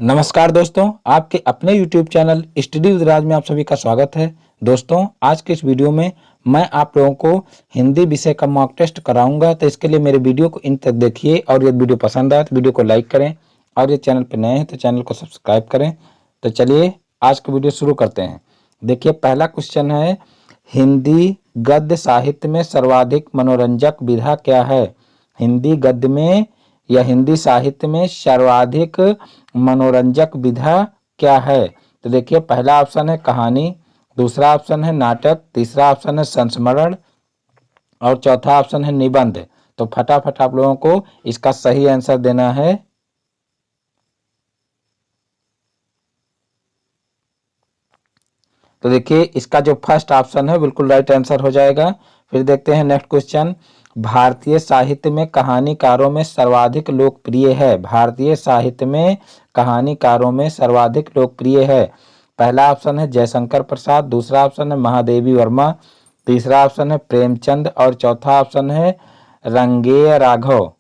नमस्कार दोस्तों, आपके अपने YouTube चैनल स्टडी विद राज में आप सभी का स्वागत है। दोस्तों, आज के इस वीडियो में मैं आप लोगों को हिंदी विषय का मॉक टेस्ट कराऊंगा, तो इसके लिए मेरे वीडियो को इन तक देखिए और यदि वीडियो पसंद आए तो वीडियो को लाइक करें और ये चैनल पर नए हैं तो चैनल को सब्सक्राइब करें। तो चलिए आज का वीडियो शुरू करते हैं। देखिए, पहला क्वेश्चन है, हिंदी गद्य साहित्य में सर्वाधिक मनोरंजक विधा क्या है? हिंदी गद्य में या हिंदी साहित्य में सर्वाधिक मनोरंजक विधा क्या है? तो देखिए, पहला ऑप्शन है कहानी, दूसरा ऑप्शन है नाटक, तीसरा ऑप्शन है संस्मरण और चौथा ऑप्शन है निबंध। तो फटाफट आप लोगों को इसका सही आंसर देना है। तो देखिए, इसका जो फर्स्ट ऑप्शन है बिल्कुल राइट आंसर हो जाएगा। फिर देखते हैं नेक्स्ट क्वेश्चन, भारतीय साहित्य में कहानीकारों में सर्वाधिक लोकप्रिय है। भारतीय साहित्य में कहानीकारों में सर्वाधिक लोकप्रिय है। पहला ऑप्शन है जयशंकर प्रसाद, दूसरा ऑप्शन है महादेवी वर्मा, तीसरा ऑप्शन है प्रेमचंद और चौथा ऑप्शन है रंगेय राघव।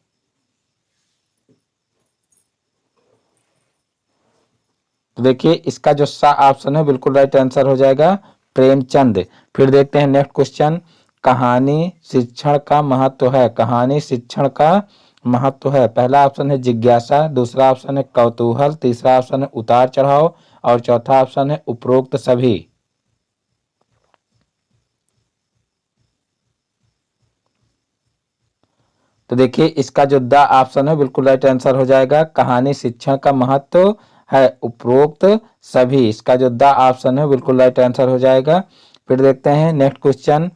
तो देखिए, इसका जो सा ऑप्शन है बिल्कुल राइट आंसर हो जाएगा प्रेमचंद। फिर देखते हैं नेक्स्ट क्वेश्चन, कहानी शिक्षण का महत्व है। कहानी शिक्षण का महत्व है। पहला ऑप्शन है जिज्ञासा, दूसरा ऑप्शन है कौतूहल, तीसरा ऑप्शन है उतार चढ़ाव और चौथा ऑप्शन है उपरोक्त सभी। तो देखिए, इसका जो द ऑप्शन है बिल्कुल राइट आंसर हो जाएगा कहानी शिक्षण का महत्व है उपरोक्त सभी। इसका जो द ऑप्शन है बिल्कुल राइट आंसर हो जाएगा। फिर देखते हैं नेक्स्ट क्वेश्चन,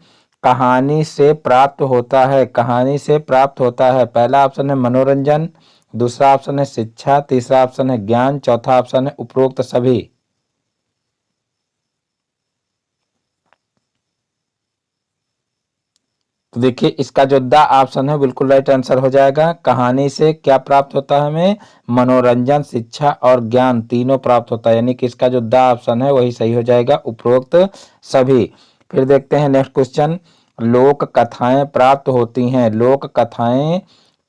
कहानी से प्राप्त होता है। कहानी से प्राप्त होता है। पहला ऑप्शन है मनोरंजन, दूसरा ऑप्शन है शिक्षा, तीसरा ऑप्शन है ज्ञान, चौथा ऑप्शन है उपरोक्त सभी। तो देखिए, इसका जो द ऑप्शन है बिल्कुल राइट आंसर हो जाएगा। कहानी से क्या प्राप्त होता है हमें? मनोरंजन, शिक्षा और ज्ञान तीनों प्राप्त होता है, यानी कि इसका जो द ऑप्शन है वही सही हो जाएगा उपरोक्त सभी। फिर देखते हैं नेक्स्ट क्वेश्चन, लोक कथाएं प्राप्त होती हैं। लोक कथाएं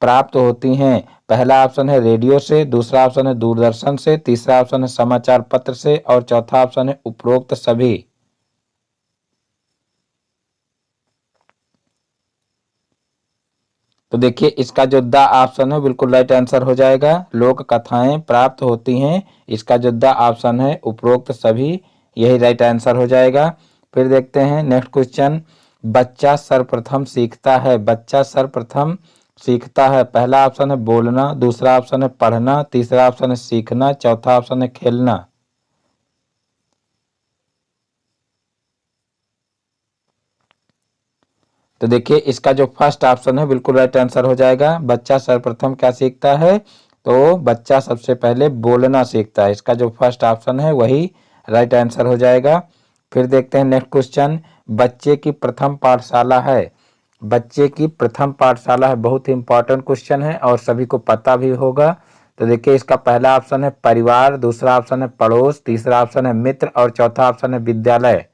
प्राप्त होती हैं। पहला ऑप्शन है रेडियो से, दूसरा ऑप्शन है दूरदर्शन से, तीसरा ऑप्शन है समाचार पत्र से और चौथा ऑप्शन है उपरोक्त सभी। तो देखिए, इसका जो द ऑप्शन है बिल्कुल राइट आंसर हो जाएगा। लोक कथाएं प्राप्त होती हैं, इसका जो द ऑप्शन है उपरोक्त सभी, यही राइट आंसर हो जाएगा। फिर देखते हैं नेक्स्ट क्वेश्चन, बच्चा सर्वप्रथम सीखता है। बच्चा सर्वप्रथम सीखता है। पहला ऑप्शन है बोलना, दूसरा ऑप्शन है पढ़ना, तीसरा ऑप्शन है सीखना, चौथा ऑप्शन है खेलना। तो देखिए, इसका जो फर्स्ट ऑप्शन है बिल्कुल राइट आंसर हो जाएगा। बच्चा सर्वप्रथम क्या सीखता है? तो बच्चा सबसे पहले बोलना सीखता है। इसका जो फर्स्ट ऑप्शन है वही राइट आंसर हो जाएगा। फिर देखते हैं नेक्स्ट क्वेश्चन, बच्चे की प्रथम पाठशाला है। बच्चे की प्रथम पाठशाला है, बहुत ही इंपॉर्टेंट क्वेश्चन है और सभी को पता भी होगा। तो देखिए, इसका पहला ऑप्शन है परिवार, दूसरा ऑप्शन है पड़ोस, तीसरा ऑप्शन है मित्र और चौथा ऑप्शन है विद्यालय।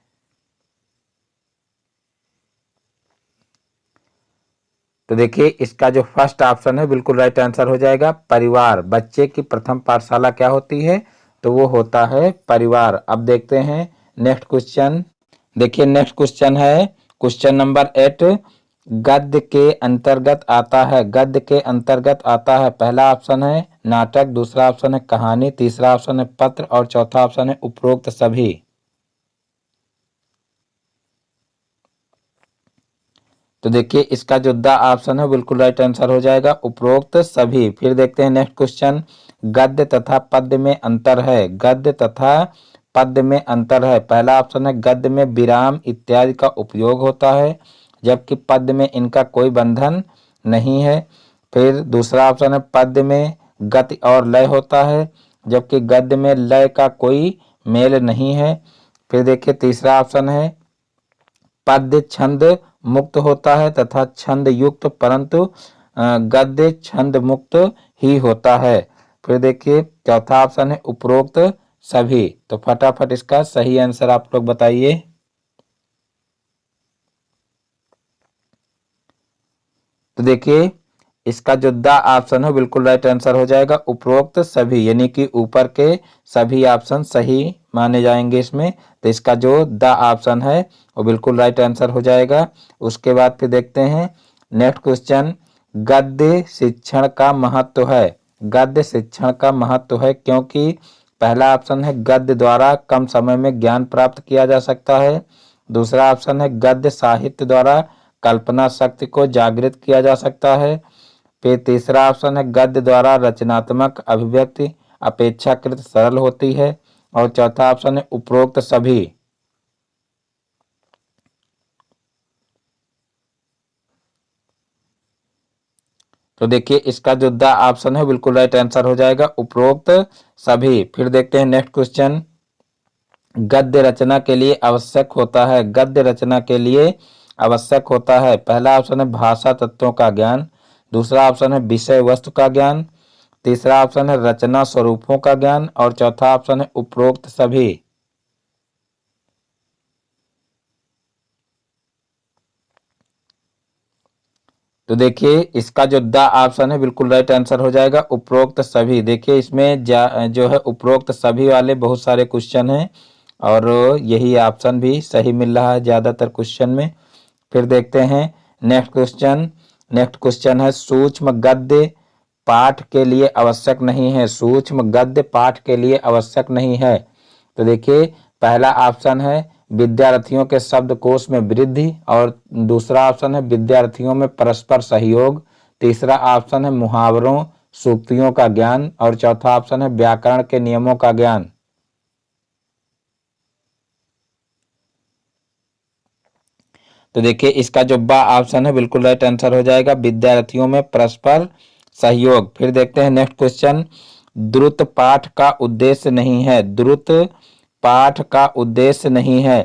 तो देखिए, इसका जो फर्स्ट ऑप्शन है बिल्कुल राइट आंसर हो जाएगा परिवार। बच्चे की प्रथम पाठशाला क्या होती है? तो वो होता है परिवार। अब देखते हैं नेक्स्ट क्वेश्चन। देखिए, नेक्स्ट क्वेश्चन है क्वेश्चन नंबर 8, गद्य के अंतर्गत आता है। गद्य के अंतर्गत आता है। पहला ऑप्शन है नाटक, दूसरा ऑप्शन है कहानी, तीसरा ऑप्शन है पत्र और चौथा ऑप्शन है उपरोक्त सभी। तो देखिए, इसका जो द ऑप्शन है बिल्कुल राइट आंसर हो जाएगा उपरोक्त सभी। फिर देखते हैं नेक्स्ट क्वेश्चन, गद्य तथा पद्य में अंतर है। गद्य तथा पद्य में अंतर है। पहला ऑप्शन है गद्य में विराम इत्यादि का उपयोग होता है, जबकि पद्य में इनका कोई बंधन नहीं है। फिर दूसरा ऑप्शन है पद्य में गति और लय होता है, जबकि गद्य में लय का कोई मेल नहीं है। फिर देखिए, तीसरा ऑप्शन है पद्य छंद मुक्त होता है तथा छंद युक्त, परंतु गद्य छंद मुक्त ही होता है। फिर देखिए, चौथा ऑप्शन है उपरोक्त सभी। तो फटाफट इसका सही आंसर आप लोग बताइए। तो देखिए, इसका जो द ऑप्शन है बिल्कुल राइट आंसर हो जाएगा उपरोक्त सभी, यानी कि ऊपर के सभी ऑप्शन सही माने जाएंगे इसमें। तो इसका जो द ऑप्शन है वो बिल्कुल राइट आंसर हो जाएगा। उसके बाद फिर देखते हैं नेक्स्ट क्वेश्चन, गद्य शिक्षण का महत्व है। गद्य शिक्षण का महत्व है क्योंकि पहला ऑप्शन है गद्य द्वारा कम समय में ज्ञान प्राप्त किया जा सकता है। दूसरा ऑप्शन है गद्य साहित्य द्वारा कल्पना शक्ति को जागृत किया जा सकता है। फिर तीसरा ऑप्शन है गद्य द्वारा रचनात्मक अभिव्यक्ति अपेक्षाकृत सरल होती है। और चौथा ऑप्शन है उपरोक्त सभी। तो देखिए इसका जो द ऑप्शन है बिल्कुल राइट आंसर हो जाएगा उपरोक्त सभी। फिर देखते हैं नेक्स्ट क्वेश्चन, गद्य रचना के लिए आवश्यक होता है। गद्य रचना के लिए आवश्यक होता है, पहला ऑप्शन है भाषा तत्वों का ज्ञान। दूसरा ऑप्शन है विषय वस्तु का ज्ञान। तीसरा ऑप्शन है रचना स्वरूपों का ज्ञान। और चौथा ऑप्शन है उपरोक्त सभी। तो देखिए इसका जो द ऑप्शन है बिल्कुल राइट आंसर हो जाएगा उपरोक्त सभी। देखिए इसमें जो है उपरोक्त सभी वाले बहुत सारे क्वेश्चन हैं और यही ऑप्शन भी सही मिल रहा है ज्यादातर क्वेश्चन में। फिर देखते हैं नेक्स्ट क्वेश्चन। नेक्स्ट क्वेश्चन है सूक्ष्म गद्य पाठ के लिए आवश्यक नहीं है। सूक्ष्म गद्य पाठ के लिए आवश्यक नहीं है। तो देखिए पहला ऑप्शन है विद्यार्थियों के शब्दकोश में वृद्धि। और दूसरा ऑप्शन है विद्यार्थियों में परस्पर सहयोग। तीसरा ऑप्शन है मुहावरों सूक्तियों का ज्ञान। और चौथा ऑप्शन है व्याकरण के नियमों का ज्ञान। तो देखिए इसका जो बा ऑप्शन है बिल्कुल राइट आंसर हो जाएगा विद्यार्थियों में परस्पर सहयोग। फिर देखते हैं नेक्स्ट क्वेश्चन, द्रुत पाठ का उद्देश्य नहीं है। द्रुत पाठ का उद्देश्य नहीं है,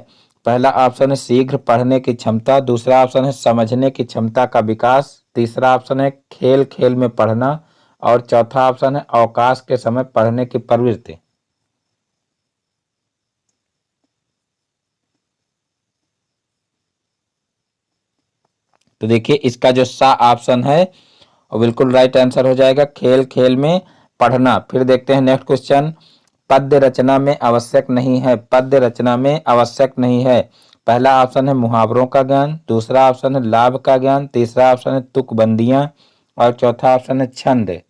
पहला ऑप्शन है शीघ्र पढ़ने की क्षमता। दूसरा ऑप्शन है समझने की क्षमता का विकास। तीसरा ऑप्शन है खेल खेल में पढ़ना। और चौथा ऑप्शन है अवकाश के समय पढ़ने की प्रवृत्ति। तो देखिए इसका जो सा ऑप्शन है वो बिल्कुल राइट आंसर हो जाएगा खेल खेल में पढ़ना। फिर देखते हैं नेक्स्ट क्वेश्चन, पद्य रचना में आवश्यक नहीं है। पद्य रचना में आवश्यक नहीं है, पहला ऑप्शन है मुहावरों का ज्ञान। दूसरा ऑप्शन है लाभ का ज्ञान। तीसरा ऑप्शन है तुकबंदियां। और चौथा ऑप्शन है छंद।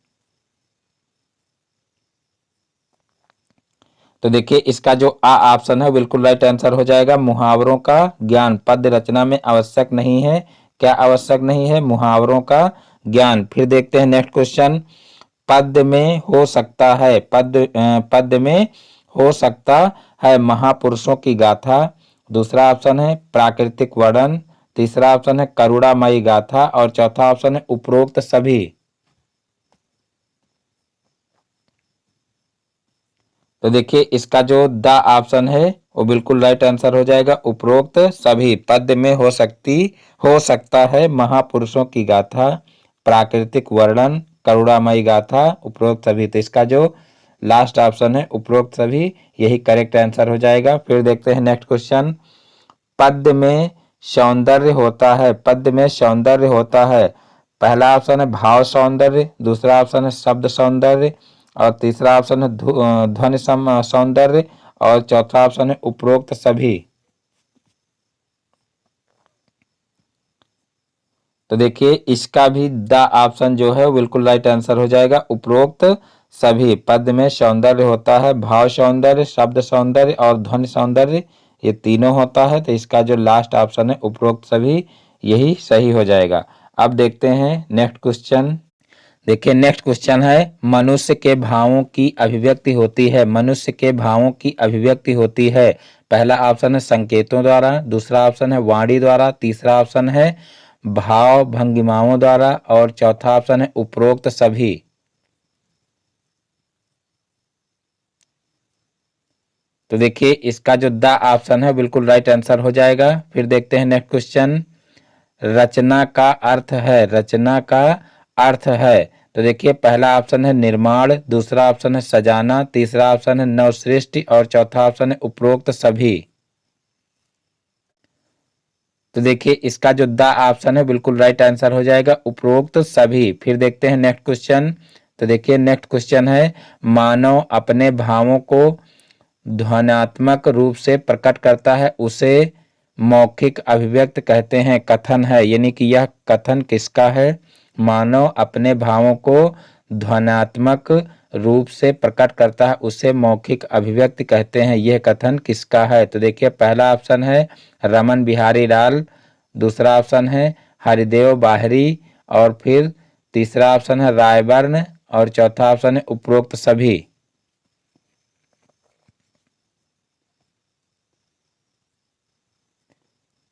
तो देखिए इसका जो आ ऑप्शन है बिल्कुल राइट आंसर हो जाएगा मुहावरों का ज्ञान पद्य रचना में आवश्यक नहीं है। क्या आवश्यक नहीं है? मुहावरों का ज्ञान। फिर देखते हैं नेक्स्ट क्वेश्चन, पद्य में हो सकता है। पद्य में हो सकता है महापुरुषों की गाथा। दूसरा ऑप्शन है प्राकृतिक वर्णन। तीसरा ऑप्शन है करुणामयी गाथा। और चौथा ऑप्शन है उपरोक्त सभी। तो देखिए इसका जो द ऑप्शन है वो बिल्कुल राइट आंसर हो जाएगा उपरोक्त सभी। पद्य में हो सकता है महापुरुषों की गाथा, प्राकृतिक वर्णन, करुणामयी गाथा, उपरोक्त सभी। तो इसका जो लास्ट ऑप्शन है उपरोक्त सभी यही करेक्ट आंसर हो जाएगा। फिर देखते हैं नेक्स्ट क्वेश्चन, पद्य में सौंदर्य होता है। पद्य में सौंदर्य होता है, पहला ऑप्शन है भाव सौंदर्य। दूसरा ऑप्शन है शब्द सौंदर्य। और तीसरा ऑप्शन है ध्वनि सौंदर्य। और चौथा ऑप्शन है उपरोक्त सभी। तो देखिए इसका भी द ऑप्शन जो है बिल्कुल राइट आंसर हो जाएगा उपरोक्त सभी। पद्य में सौंदर्य होता है, भाव सौंदर्य, शब्द सौंदर्य और ध्वनि सौंदर्य, ये तीनों होता है। तो इसका जो लास्ट ऑप्शन है उपरोक्त सभी यही सही हो जाएगा। अब देखते हैं नेक्स्ट क्वेश्चन। देखिए नेक्स्ट क्वेश्चन है, मनुष्य के भावों की अभिव्यक्ति होती है। मनुष्य के भावों की अभिव्यक्ति होती है, पहला ऑप्शन है संकेतों द्वारा। दूसरा ऑप्शन है वाणी द्वारा। तीसरा ऑप्शन है भाव भंगिमाओं द्वारा। और चौथा ऑप्शन है उपरोक्त सभी। तो देखिए इसका जो द ऑप्शन है बिल्कुल राइट आंसर हो जाएगा। फिर देखते हैं नेक्स्ट क्वेश्चन, रचना का अर्थ है। रचना का अर्थ है, तो देखिए पहला ऑप्शन है निर्माण। दूसरा ऑप्शन है सजाना। तीसरा ऑप्शन है नवसृष्टि। और चौथा ऑप्शन है उपरोक्त सभी। तो देखिए इसका जो द ऑप्शन है बिल्कुल राइट आंसर हो जाएगा उपरोक्त सभी। फिर देखते हैं नेक्स्ट क्वेश्चन। तो देखिए नेक्स्ट क्वेश्चन है, मानव अपने भावों को ध्वन्यात्मक रूप से प्रकट करता है, उसे मौखिक अभिव्यक्ति कहते हैं। कथन है, यानी कि यह कथन किसका है? मानव अपने भावों को ध्वन्यात्मक रूप से प्रकट करता है, उसे मौखिक अभिव्यक्ति कहते हैं। यह कथन किसका है? तो देखिए पहला ऑप्शन है रमन बिहारी लाल, दूसरा ऑप्शन है हरिदेव बाहरी, और फिर तीसरा ऑप्शन है रायबर्न, और चौथा ऑप्शन है उपरोक्त सभी।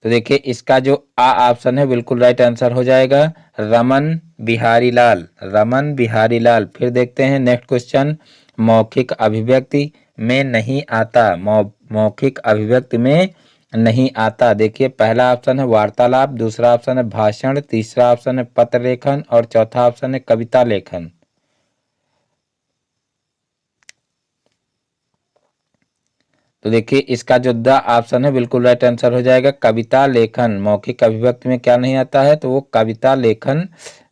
तो देखिए इसका जो आ ऑप्शन है बिल्कुल राइट आंसर हो जाएगा रमन बिहारी लाल, रमन बिहारी लाल। फिर देखते हैं नेक्स्ट क्वेश्चन, मौखिक अभिव्यक्ति में नहीं आता, मौखिक अभिव्यक्ति में नहीं आता। देखिए पहला ऑप्शन है वार्तालाप, दूसरा ऑप्शन है भाषण, तीसरा ऑप्शन है पत्र लेखन, और चौथा ऑप्शन है कविता लेखन। तो देखिए इसका जो द ऑप्शन है बिल्कुल राइट आंसर हो जाएगा कविता लेखन। मौखिक अभिव्यक्ति में क्या नहीं आता है? तो वो कविता लेखन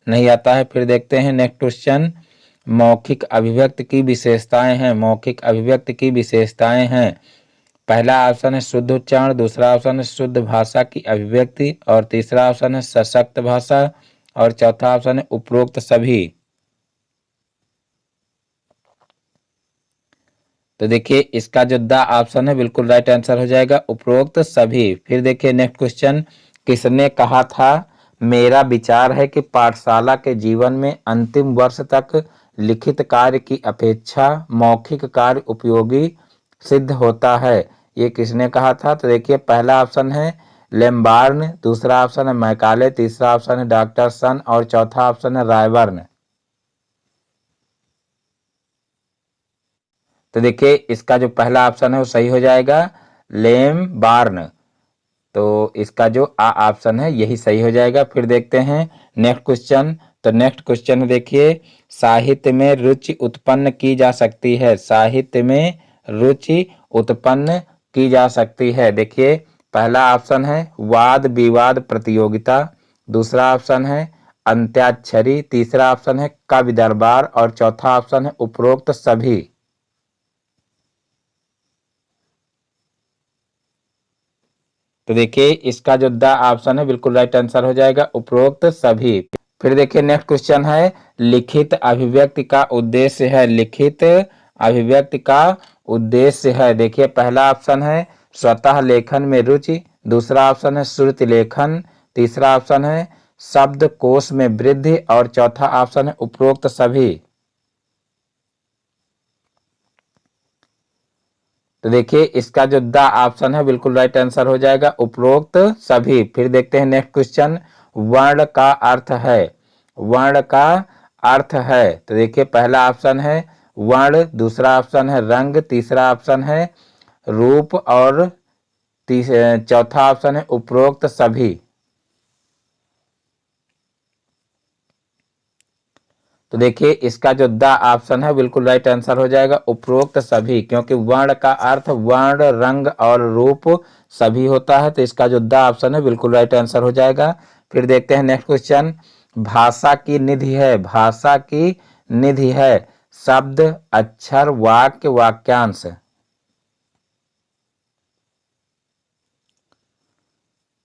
नहीं आता है। फिर देखते हैं नेक्स्ट क्वेश्चन, मौखिक अभिव्यक्ति की विशेषताएं हैं, मौखिक अभिव्यक्ति की विशेषताएं हैं। पहला ऑप्शन है शुद्ध उच्चारण, दूसरा ऑप्शन है शुद्ध भाषा की अभिव्यक्ति, और तीसरा ऑप्शन है सशक्त भाषा, और चौथा ऑप्शन है उपरोक्त सभी। तो देखिए इसका जो द ऑप्शन है बिल्कुल राइट आंसर हो जाएगा उपरोक्त सभी। फिर देखिए नेक्स्ट क्वेश्चन, किसने कहा था मेरा विचार है कि पाठशाला के जीवन में अंतिम वर्ष तक लिखित कार्य की अपेक्षा मौखिक कार्य उपयोगी सिद्ध होता है? ये किसने कहा था? तो देखिए पहला ऑप्शन है लेम्बार्न, दूसरा ऑप्शन है मैकाले, तीसरा ऑप्शन है डॉक्टर सन, और चौथा ऑप्शन है रायबर्न। तो देखिए इसका जो पहला ऑप्शन है वो सही हो जाएगा लेम बार्न। तो इसका जो आ ऑप्शन है यही सही हो जाएगा। फिर देखते हैं नेक्स्ट क्वेश्चन। तो नेक्स्ट क्वेश्चन देखिए, साहित्य में रुचि उत्पन्न की जा सकती है, साहित्य में रुचि उत्पन्न की जा सकती है। देखिए पहला ऑप्शन है वाद विवाद प्रतियोगिता, दूसरा ऑप्शन है अंत्याक्षरी, तीसरा ऑप्शन है कवि दरबार, और चौथा ऑप्शन है उपरोक्त सभी। तो देखिए इसका जो द ऑप्शन है बिल्कुल राइट आंसर हो जाएगा उपरोक्त सभी। फिर देखिए नेक्स्ट क्वेश्चन है, लिखित अभिव्यक्ति का उद्देश्य है, लिखित अभिव्यक्ति का उद्देश्य है। देखिए पहला ऑप्शन है स्वतः लेखन में रुचि, दूसरा ऑप्शन है श्रुति लेखन, तीसरा ऑप्शन है शब्द कोश में वृद्धि, और चौथा ऑप्शन है उपरोक्त सभी। तो देखिए इसका जो द ऑप्शन है बिल्कुल राइट आंसर हो जाएगा उपरोक्त सभी। फिर देखते हैं नेक्स्ट क्वेश्चन, वर्ण का अर्थ है, वर्ण का अर्थ है। तो देखिए पहला ऑप्शन है वर्ण, दूसरा ऑप्शन है रंग, तीसरा ऑप्शन है रूप, और चौथा ऑप्शन है उपरोक्त सभी। तो देखिए इसका जो द ऑप्शन है बिल्कुल राइट आंसर हो जाएगा उपरोक्त सभी, क्योंकि वर्ण का अर्थ वर्ण, रंग और रूप सभी होता है। तो इसका जो द ऑप्शन है बिल्कुल राइट आंसर हो जाएगा। फिर देखते हैं नेक्स्ट क्वेश्चन, भाषा की निधि है, भाषा की निधि है शब्द, अक्षर, वाक्य, वाक्यांश।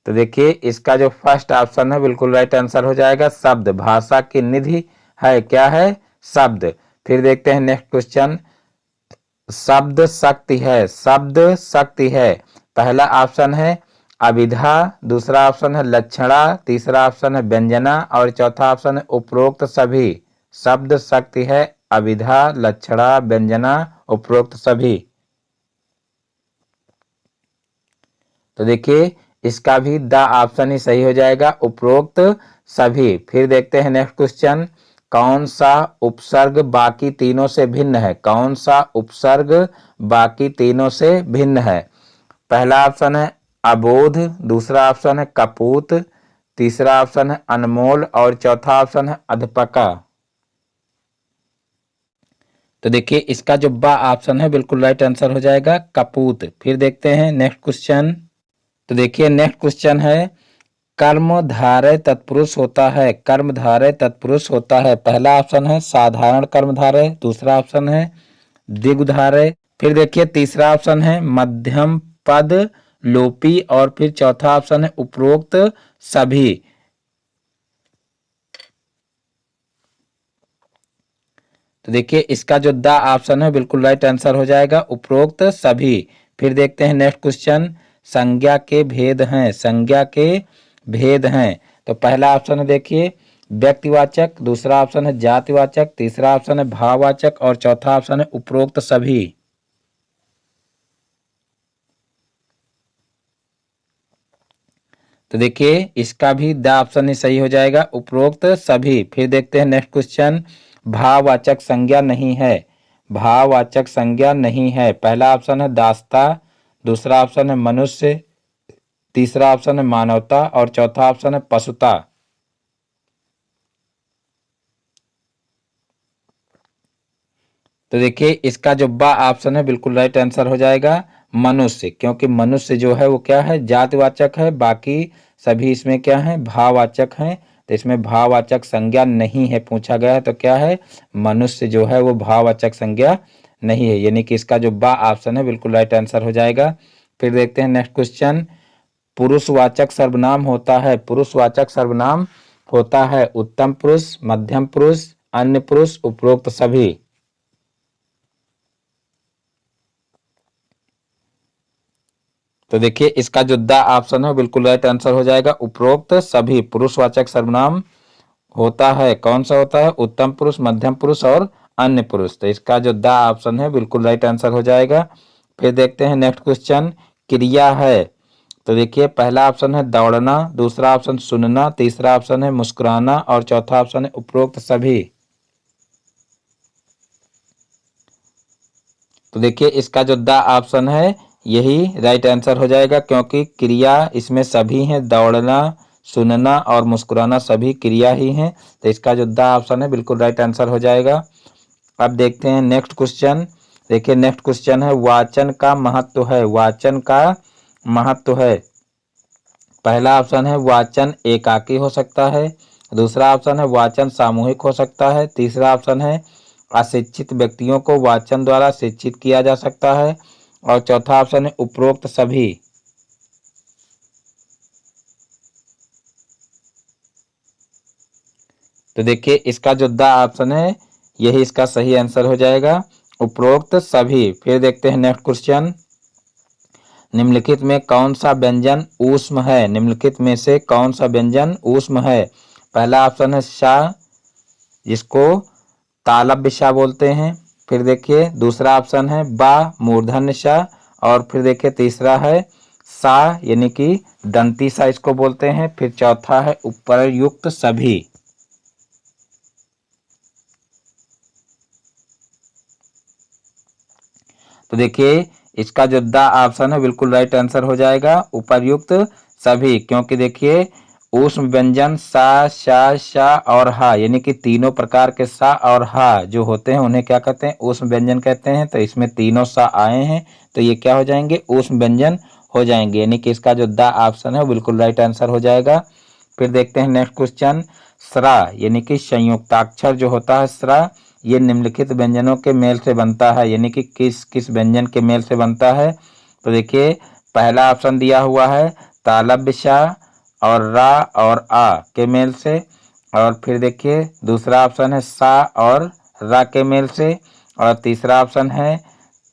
तो देखिए इसका जो फर्स्ट ऑप्शन है बिल्कुल राइट आंसर हो जाएगा शब्द, भाषा की निधि है क्या है? शब्द। फिर देखते हैं नेक्स्ट क्वेश्चन, शब्द शक्ति है, शब्द शक्ति है। पहला ऑप्शन है अभिधा, दूसरा ऑप्शन है लक्षणा, तीसरा ऑप्शन है व्यंजना, और चौथा ऑप्शन है उपरोक्त सभी। शब्द शक्ति है अभिधा, लक्षणा, व्यंजना, उपरोक्त सभी। तो देखिए इसका भी द ऑप्शन ही सही हो जाएगा उपरोक्त सभी। फिर देखते हैं नेक्स्ट क्वेश्चन, कौन सा उपसर्ग बाकी तीनों से भिन्न है, कौन सा उपसर्ग बाकी तीनों से भिन्न है? पहला ऑप्शन है अबोध, दूसरा ऑप्शन है कपूत, तीसरा ऑप्शन है अनमोल, और चौथा ऑप्शन है अधपका। तो देखिए इसका जो बा ऑप्शन है बिल्कुल राइट आंसर हो जाएगा कपूत। फिर देखते हैं नेक्स्ट क्वेश्चन। तो देखिए नेक्स्ट क्वेश्चन है, कर्मधारय तत्पुरुष होता है? कर्मधारय तत्पुरुष होता है। पहला ऑप्शन है साधारण कर्मधारय, दूसरा ऑप्शन है द्विगुधारय, फिर देखिए तीसरा ऑप्शन है मध्यम पद लोपी और फिर चौथा ऑप्शन है उपरोक्त सभी। तो देखिए इसका जो द ऑप्शन है बिल्कुल राइट आंसर हो जाएगा, उपरोक्त सभी। फिर देखते हैं नेक्स्ट क्वेश्चन, संज्ञा के भेद हैं, संज्ञा के भेद हैं। तो पहला ऑप्शन है देखिए व्यक्तिवाचक, दूसरा ऑप्शन है जातिवाचक, तीसरा ऑप्शन है भाववाचक और चौथा ऑप्शन है उपरोक्त सभी। तो देखिए इसका भी द ऑप्शन ही सही हो जाएगा, उपरोक्त सभी। फिर देखते हैं नेक्स्ट क्वेश्चन, भाववाचक संज्ञा नहीं है, भाववाचक संज्ञा नहीं है। पहला ऑप्शन है दासता, दूसरा ऑप्शन है मनुष्य, तीसरा ऑप्शन है मानवता और चौथा ऑप्शन है पशुता। तो देखिए इसका जो बा ऑप्शन है बिल्कुल राइट आंसर हो जाएगा मनुष्य, क्योंकि मनुष्य जो है वो क्या है जातिवाचक है, बाकी सभी इसमें क्या है भाववाचक हैं। तो इसमें भाववाचक संज्ञा नहीं है पूछा गया है, तो क्या है मनुष्य जो है वो भाववाचक संज्ञा नहीं है, यानी कि इसका जो बा ऑप्शन है बिल्कुल राइट आंसर हो जाएगा। फिर देखते हैं नेक्स्ट क्वेश्चन, पुरुषवाचक सर्वनाम होता है, पुरुषवाचक सर्वनाम होता है उत्तम पुरुष, मध्यम पुरुष, अन्य पुरुष, उपरोक्त सभी। तो देखिए इसका जो द ऑप्शन है बिल्कुल राइट आंसर हो जाएगा, उपरोक्त सभी। पुरुषवाचक सर्वनाम होता है, कौन सा होता है उत्तम पुरुष, मध्यम पुरुष और अन्य पुरुष। तो इसका जो द ऑप्शन है बिल्कुल राइट आंसर हो जाएगा। फिर देखते हैं नेक्स्ट क्वेश्चन, क्रिया है। तो देखिए पहला ऑप्शन है दौड़ना, दूसरा ऑप्शन सुनना, तीसरा ऑप्शन है मुस्कुराना और चौथा ऑप्शन है उपरोक्त सभी। तो देखिए इसका जो द ऑप्शन है यही राइट आंसर हो जाएगा, क्योंकि क्रिया इसमें सभी हैं, दौड़ना सुनना और मुस्कुराना सभी क्रिया ही हैं। तो इसका जो द ऑप्शन है बिल्कुल राइट आंसर हो जाएगा। अब देखते हैं नेक्स्ट क्वेश्चन, देखिए नेक्स्ट क्वेश्चन है वाचन का महत्व है, वाचन का महत्व है। पहला ऑप्शन है वाचन एकाकी हो सकता है, दूसरा ऑप्शन है वाचन सामूहिक हो सकता है, तीसरा ऑप्शन है अशिक्षित व्यक्तियों को वाचन द्वारा शिक्षित किया जा सकता है और चौथा ऑप्शन है उपरोक्त सभी। तो देखिए इसका जो द ऑप्शन है यही इसका सही आंसर हो जाएगा, उपरोक्त सभी। फिर देखते हैं नेक्स्ट क्वेश्चन, निम्नलिखित में कौन सा व्यंजन ऊष्म है, निम्नलिखित में से कौन सा व्यंजन ऊष्म है। पहला ऑप्शन है शा, जिसको तालव्य शा बोलते हैं। फिर देखिए दूसरा ऑप्शन है बा मूर्धन्य शा और फिर देखिए तीसरा है सा यानी कि दंती सा इसको बोलते हैं। फिर चौथा है उपरयुक्त सभी। तो देखिए इसका जो द ऑप्शन है बिल्कुल राइट आंसर हो जाएगा, उपर्युक्त सभी, क्योंकि देखिए ऊष्म व्यंजन सा शा शा और हा यानी कि तीनों प्रकार के सा और हा जो होते हैं उन्हें क्या कहते हैं ऊष्म व्यंजन कहते हैं। तो इसमें तीनों सा आए हैं तो ये क्या हो जाएंगे ऊष्म व्यंजन हो जाएंगे, यानी कि इसका जो द ऑप्शन है बिल्कुल राइट आंसर हो जाएगा। फिर देखते हैं नेक्स्ट क्वेश्चन, स्रा यानी कि संयुक्ताक्षर जो होता है स्रा, ये निम्नलिखित व्यंजनों के मेल से बनता है, यानी कि किस किस व्यंजन के मेल से बनता है। तो देखिए पहला ऑप्शन दिया हुआ है तालव्य शा और रा और आ के मेल से, और फिर देखिए दूसरा ऑप्शन है सा और रा के मेल से, और तीसरा ऑप्शन है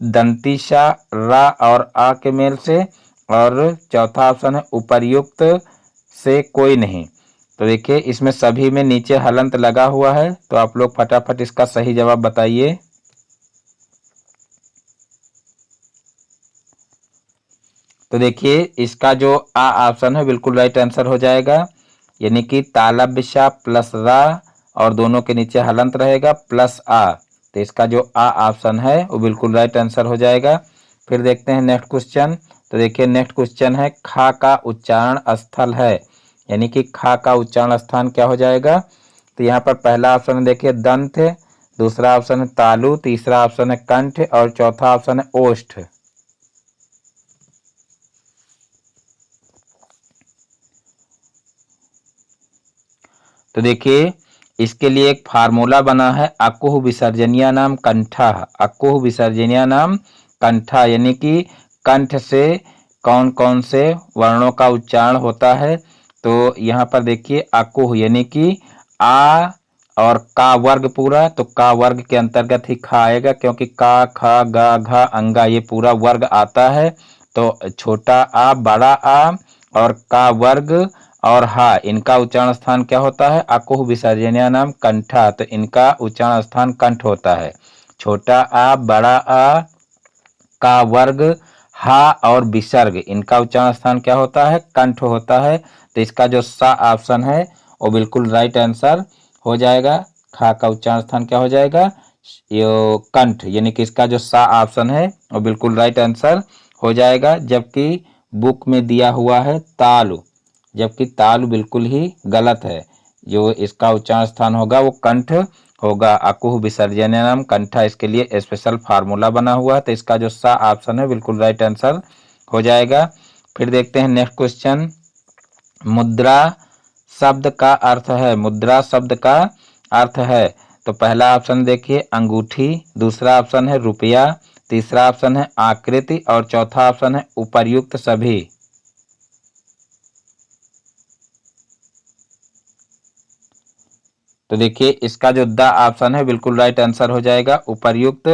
दंती शा रा और आ के मेल से, और चौथा ऑप्शन है उपर्युक्त से कोई नहीं। तो देखिए इसमें सभी में नीचे हलंत लगा हुआ है, तो आप लोग फटाफट इसका सही जवाब बताइए। तो देखिए इसका जो आ ऑप्शन है बिल्कुल राइट आंसर हो जाएगा, यानी कि तालव्य शा प्लस रा और दोनों के नीचे हलंत रहेगा प्लस आ। तो इसका जो आ ऑप्शन है वो बिल्कुल राइट आंसर हो जाएगा। फिर देखते हैं नेक्स्ट क्वेश्चन। तो देखिए नेक्स्ट क्वेश्चन है खा का उच्चारण स्थल है, यानी कि खा का उच्चारण स्थान क्या हो जाएगा। तो यहाँ पर पहला ऑप्शन देखिए दंत है, दूसरा ऑप्शन है तालु, तीसरा ऑप्शन है कंठ और चौथा ऑप्शन है ओष्ठ। तो देखिए इसके लिए एक फार्मूला बना है, अकुह विसर्जनीय नाम कंठा। अकुह विसर्जनीय नाम कंठा यानी कि कंठ से कौन कौन से वर्णों का उच्चारण होता है। तो यहाँ पर देखिए अकुह यानी कि आ और का वर्ग पूरा, तो का वर्ग के अंतर्गत ही खा आएगा, क्योंकि का खा गा घा अंगा ये पूरा वर्ग आता है। तो छोटा आ बड़ा आ और का वर्ग और हा इनका उच्चारण स्थान क्या होता है, अकुह विसर्जनीय नाम कंठा। तो इनका उच्चारण स्थान कंठ होता है। छोटा आ बड़ा आ का वर्ग हा और विसर्ग इनका उच्चारण स्थान क्या होता है, कंठ होता है। तो इसका जो सा ऑप्शन है वो बिल्कुल राइट आंसर हो जाएगा। खा का उच्चारण स्थान क्या हो जाएगा, यो कंठ, यानी कि इसका जो सा ऑप्शन है वो बिल्कुल राइट आंसर हो जाएगा। जबकि बुक में दिया हुआ है तालु, जबकि तालु बिल्कुल ही गलत है। जो इसका उच्चारण स्थान होगा वो कंठ होगा। अकुह विसर्जनीयम कंठा, इसके लिए स्पेशल फार्मूला बना हुआ है। तो इसका जो सा ऑप्शन है बिल्कुल राइट आंसर हो जाएगा। फिर देखते हैं नेक्स्ट क्वेश्चन। मुद्रा शब्द का अर्थ है, मुद्रा शब्द का अर्थ है। तो पहला ऑप्शन देखिए अंगूठी, दूसरा ऑप्शन है रुपया, तीसरा ऑप्शन है आकृति और चौथा ऑप्शन है उपर्युक्त सभी। तो देखिए इसका जो द ऑप्शन है बिल्कुल राइट आंसर हो जाएगा, उपर्युक्त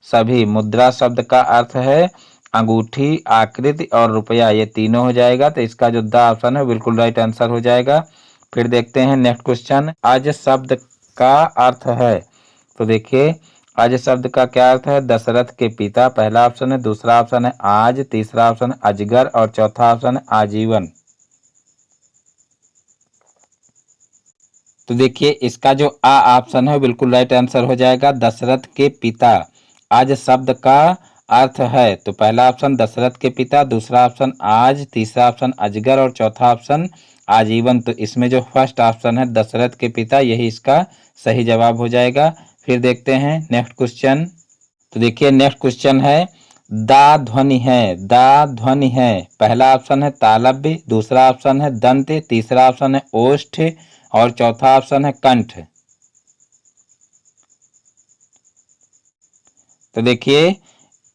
सभी। मुद्रा शब्द का अर्थ है अंगूठी, आकृति और रुपया, ये तीनों हो जाएगा। तो इसका जो द ऑप्शन है बिल्कुल राइट आंसर हो जाएगा। फिर देखते हैं नेक्स्ट क्वेश्चन। अज शब्द का अर्थ है। तो देखिए अज शब्द का क्या अर्थ है, दशरथ के पिता, पहला ऑप्शन है, दूसरा ऑप्शन है आज, तीसरा ऑप्शन है अजगर और चौथा ऑप्शन है आजीवन। तो देखिए इसका जो आ ऑप्शन है बिल्कुल राइट आंसर हो जाएगा, दशरथ के पिता। आज शब्द का अर्थ है। तो पहला ऑप्शन दशरथ के पिता, दूसरा ऑप्शन आज, तीसरा ऑप्शन अजगर और चौथा ऑप्शन आजीवन। तो इसमें जो फर्स्ट ऑप्शन है दशरथ के पिता, यही इसका सही जवाब हो जाएगा। फिर देखते हैं नेक्स्ट क्वेश्चन। तो देखिए नेक्स्ट क्वेश्चन है दा ध्वनि है, दा ध्वनि है। पहला ऑप्शन है तालव्य, दूसरा ऑप्शन है दंत, तीसरा ऑप्शन है ओष्ठ और चौथा ऑप्शन है कंठ। तो देखिए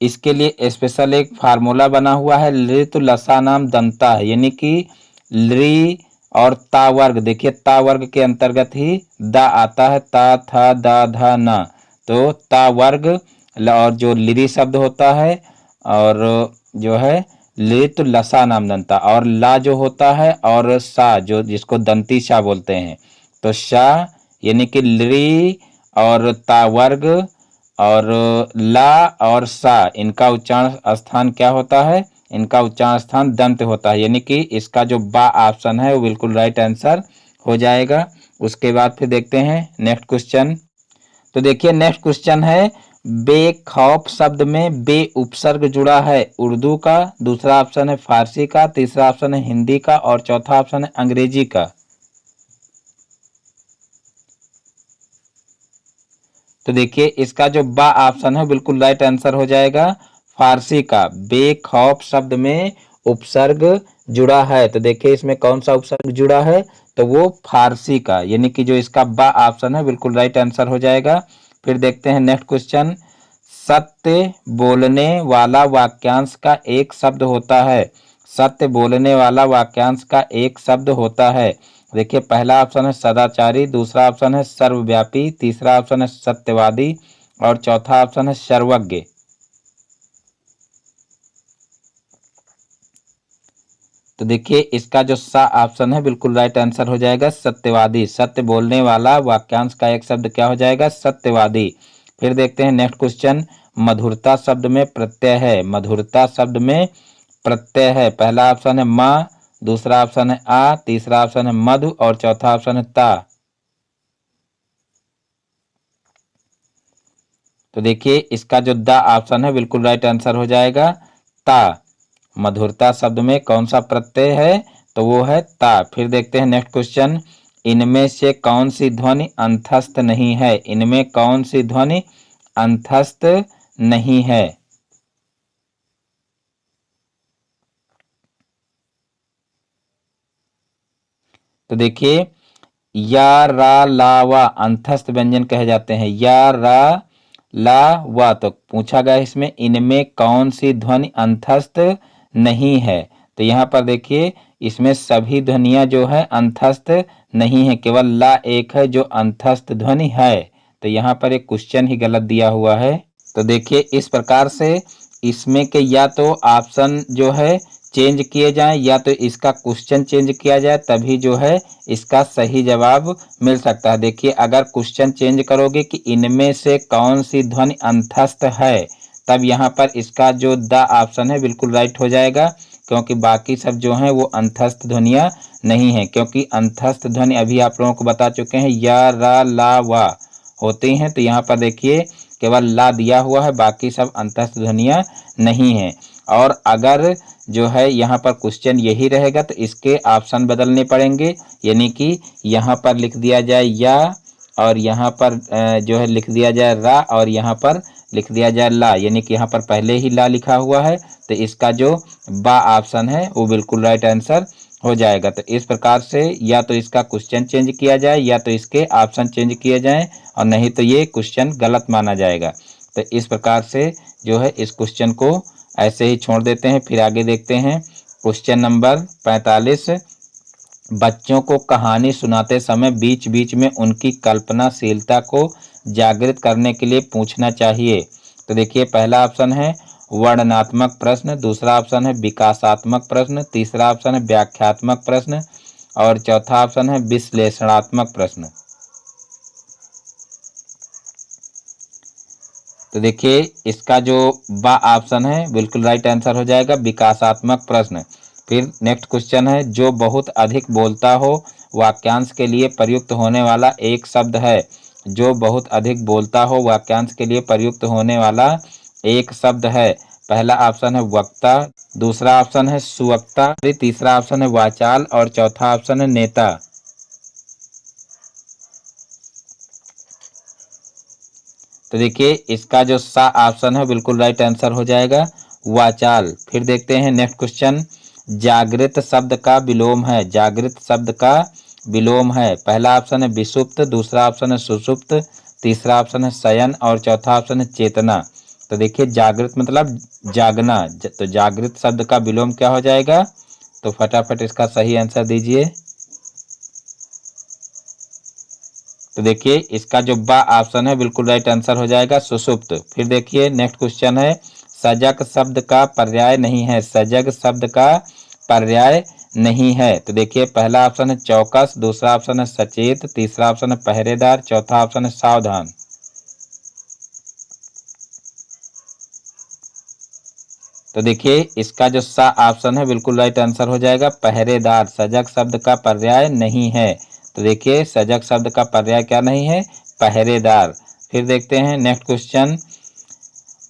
इसके लिए स्पेशल एक फार्मूला बना हुआ है, लृतु लसा नाम दंता, यानी कि लृ और ता वर्ग। देखिए ता वर्ग के अंतर्गत ही द आता है, ता था दा धा ना। तो ता वर्ग और जो लिरी शब्द होता है और जो है लृतु लसा नाम दंता, और ला जो होता है और सा जो जिसको दंती सा बोलते हैं। तो सा यानी कि लृ और ता वर्ग और ला और सा इनका उच्चारण स्थान क्या होता है, इनका उच्चारण स्थान दंत होता है, यानी कि इसका जो बा ऑप्शन है वो बिल्कुल राइट आंसर हो जाएगा। उसके बाद फिर देखते हैं नेक्स्ट क्वेश्चन। तो देखिए नेक्स्ट क्वेश्चन है बेखौफ शब्द में बे उपसर्ग जुड़ा है, उर्दू का, दूसरा ऑप्शन है फारसी का, तीसरा ऑप्शन है हिंदी का और चौथा ऑप्शन है अंग्रेजी का। तो देखिए इसका जो बा ऑप्शन है बिल्कुल राइट आंसर हो जाएगा, फारसी का। बेखौफ शब्द में उपसर्ग जुड़ा है। तो देखिए इसमें कौन सा उपसर्ग जुड़ा है, तो वो फारसी का, यानी कि जो इसका बा ऑप्शन है बिल्कुल राइट आंसर हो जाएगा। फिर देखते हैं नेक्स्ट क्वेश्चन। सत्य बोलने वाला वाक्यांश का एक शब्द होता है, सत्य बोलने वाला वाक्यांश का एक शब्द होता है। देखिए पहला ऑप्शन है सदाचारी, दूसरा ऑप्शन है सर्वव्यापी, तीसरा ऑप्शन है सत्यवादी और चौथा ऑप्शन है सर्वज्ञ। तो देखिए इसका जो सा ऑप्शन है बिल्कुल राइट आंसर हो जाएगा, सत्यवादी। सत्य बोलने वाला वाक्यांश का एक शब्द क्या हो जाएगा, सत्यवादी। फिर देखते हैं नेक्स्ट क्वेश्चन। मधुरता शब्द में प्रत्यय है, मधुरता शब्द में प्रत्यय है। पहला ऑप्शन है माँ, दूसरा ऑप्शन है आ, तीसरा ऑप्शन है मधु और चौथा ऑप्शन है ता। तो देखिए इसका जो द ऑप्शन है बिल्कुल राइट आंसर हो जाएगा, ता। मधुरता शब्द में कौन सा प्रत्यय है, तो वो है ता। फिर देखते हैं नेक्स्ट क्वेश्चन। इनमें से कौन सी ध्वनि अंतस्थ नहीं है, इनमें कौन सी ध्वनि अंतस्थ नहीं है। तो देखिए या रा ला वा अंतस्थ व्यंजन कहे जाते हैं। या रा ला वा, तो पूछा गया इसमें इनमें कौन सी ध्वनि अंतस्थ नहीं है। तो यहाँ पर देखिए इसमें सभी ध्वनियां जो है अंतस्थ नहीं है, केवल ला एक है जो अंतस्थ ध्वनि है। तो यहाँ पर एक क्वेश्चन ही गलत दिया हुआ है। तो देखिए इस प्रकार से इसमें के या तो ऑप्शन जो है चेंज किए जाएं या तो इसका क्वेश्चन चेंज किया जाए, तभी जो है इसका सही जवाब मिल सकता है। देखिए अगर क्वेश्चन चेंज करोगे कि इनमें से कौन सी ध्वनि अंतस्थ है, तब यहाँ पर इसका जो द ऑप्शन है बिल्कुल राइट हो जाएगा, क्योंकि बाकी सब जो हैं वो अंतस्थ ध्वनियाँ नहीं है। क्योंकि अंतस्थ ध्वनि अभी आप लोगों को बता चुके हैं या रा ला वा होती हैं। तो यहाँ पर देखिए केवल ला दिया हुआ है, बाकी सब अंतस्थ ध्वनियाँ नहीं हैं। और अगर जो है यहाँ पर क्वेश्चन यही रहेगा तो इसके ऑप्शन बदलने पड़ेंगे, यानी कि यहाँ पर लिख दिया जाए या, और यहाँ पर जो है लिख दिया जाए रा, और यहाँ पर लिख दिया जाए ला, यानी कि यहाँ पर पहले ही ला लिखा हुआ है। तो इसका जो बा ऑप्शन है वो बिल्कुल राइट आंसर हो जाएगा। तो इस प्रकार से या तो इसका क्वेश्चन चेंज किया जाए या तो इसके ऑप्शन चेंज किए जाएं, और नहीं तो ये क्वेश्चन गलत माना जाएगा। तो इस प्रकार से जो है इस क्वेश्चन को ऐसे ही छोड़ देते हैं। फिर आगे देखते हैं क्वेश्चन नंबर 45। बच्चों को कहानी सुनाते समय बीच बीच में उनकी कल्पनाशीलता को जागृत करने के लिए पूछना चाहिए। तो देखिए पहला ऑप्शन है वर्णनात्मक प्रश्न, दूसरा ऑप्शन है विकासात्मक प्रश्न, तीसरा ऑप्शन है व्याख्यात्मक प्रश्न, और चौथा ऑप्शन है विश्लेषणात्मक प्रश्न। तो देखिए इसका जो बा ऑप्शन है बिल्कुल राइट आंसर हो जाएगा, विकासात्मक प्रश्न। फिर नेक्स्ट क्वेश्चन है जो बहुत अधिक बोलता हो वाक्यांश के लिए प्रयुक्त होने वाला एक शब्द है। जो बहुत अधिक बोलता हो वाक्यांश के लिए प्रयुक्त होने वाला एक शब्द है। पहला ऑप्शन है वक्ता, दूसरा ऑप्शन है सुवक्ता, तीसरा ऑप्शन है वाचाल, और चौथा ऑप्शन है नेता। तो देखिए इसका जो सा ऑप्शन है बिल्कुल राइट आंसर हो जाएगा, वाचाल। फिर देखते हैं नेक्स्ट क्वेश्चन, जागृत शब्द का विलोम है। जागृत शब्द का विलोम है। पहला ऑप्शन है विषुप्त, दूसरा ऑप्शन है सुषुप्त, तीसरा ऑप्शन है शयन, और चौथा ऑप्शन है चेतना। तो देखिए जागृत मतलब जागना, तो जागृत शब्द का विलोम क्या हो जाएगा? तो फटाफट इसका सही आंसर दीजिए। तो देखिए इसका जो बा ऑप्शन है बिल्कुल राइट आंसर हो जाएगा, सुषुप्त। फिर देखिए नेक्स्ट क्वेश्चन है सजग शब्द का पर्याय नहीं है। सजग शब्द का पर्याय नहीं है। तो देखिए पहला ऑप्शन है चौकस, दूसरा ऑप्शन है सचेत, तीसरा ऑप्शन है पहरेदार, चौथा ऑप्शन है सावधान। तो देखिए इसका जो सा ऑप्शन है बिल्कुल राइट आंसर हो जाएगा, पहरेदार। सजग शब्द का पर्याय नहीं है। तो देखिए सजग शब्द का पर्याय क्या नहीं है? पहरेदार। फिर देखते हैं नेक्स्ट क्वेश्चन,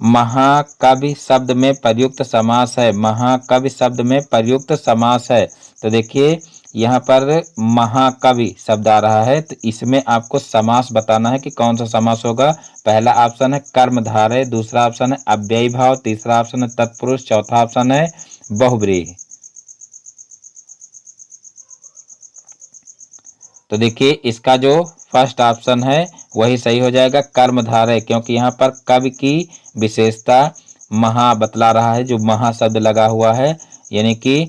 महाकवि शब्द में प्रयुक्त समास है। महाकवि शब्द में प्रयुक्त समास है। तो देखिए यहाँ पर महाकवि शब्द आ रहा है, तो इसमें आपको समास बताना है कि कौन सा समास होगा। पहला ऑप्शन है कर्मधारय, दूसरा ऑप्शन है अव्ययी भाव, तीसरा ऑप्शन है तत्पुरुष, चौथा ऑप्शन है बहुब्रीहि। तो देखिए इसका जो फर्स्ट ऑप्शन है वही सही हो जाएगा, कर्मधारय, क्योंकि यहाँ पर कवि की विशेषता महा बतला रहा है, जो महा शब्द लगा हुआ है, यानी कि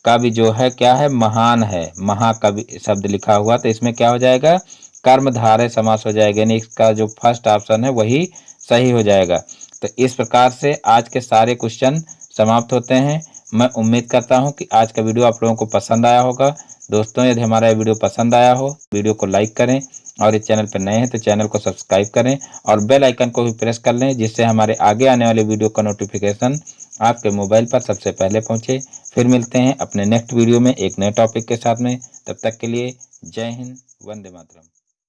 कवि जो है क्या है? महान है। महाकवि शब्द लिखा हुआ, तो इसमें क्या हो जाएगा? कर्मधारय समास हो जाएगा, यानी इसका जो फर्स्ट ऑप्शन है वही सही हो जाएगा। तो इस प्रकार से आज के सारे क्वेश्चन समाप्त होते हैं। मैं उम्मीद करता हूं कि आज का वीडियो आप लोगों को पसंद आया होगा। दोस्तों यदि हमारा वीडियो पसंद आया हो वीडियो को लाइक करें, और इस चैनल पर नए हैं तो चैनल को सब्सक्राइब करें, और बेल आइकन को भी प्रेस कर लें, जिससे हमारे आगे आने वाले वीडियो का नोटिफिकेशन आपके मोबाइल पर सबसे पहले पहुंचे। फिर मिलते हैं अपने नेक्स्ट वीडियो में एक नए टॉपिक के साथ में। तब तक के लिए जय हिंद, वंदे मातरम।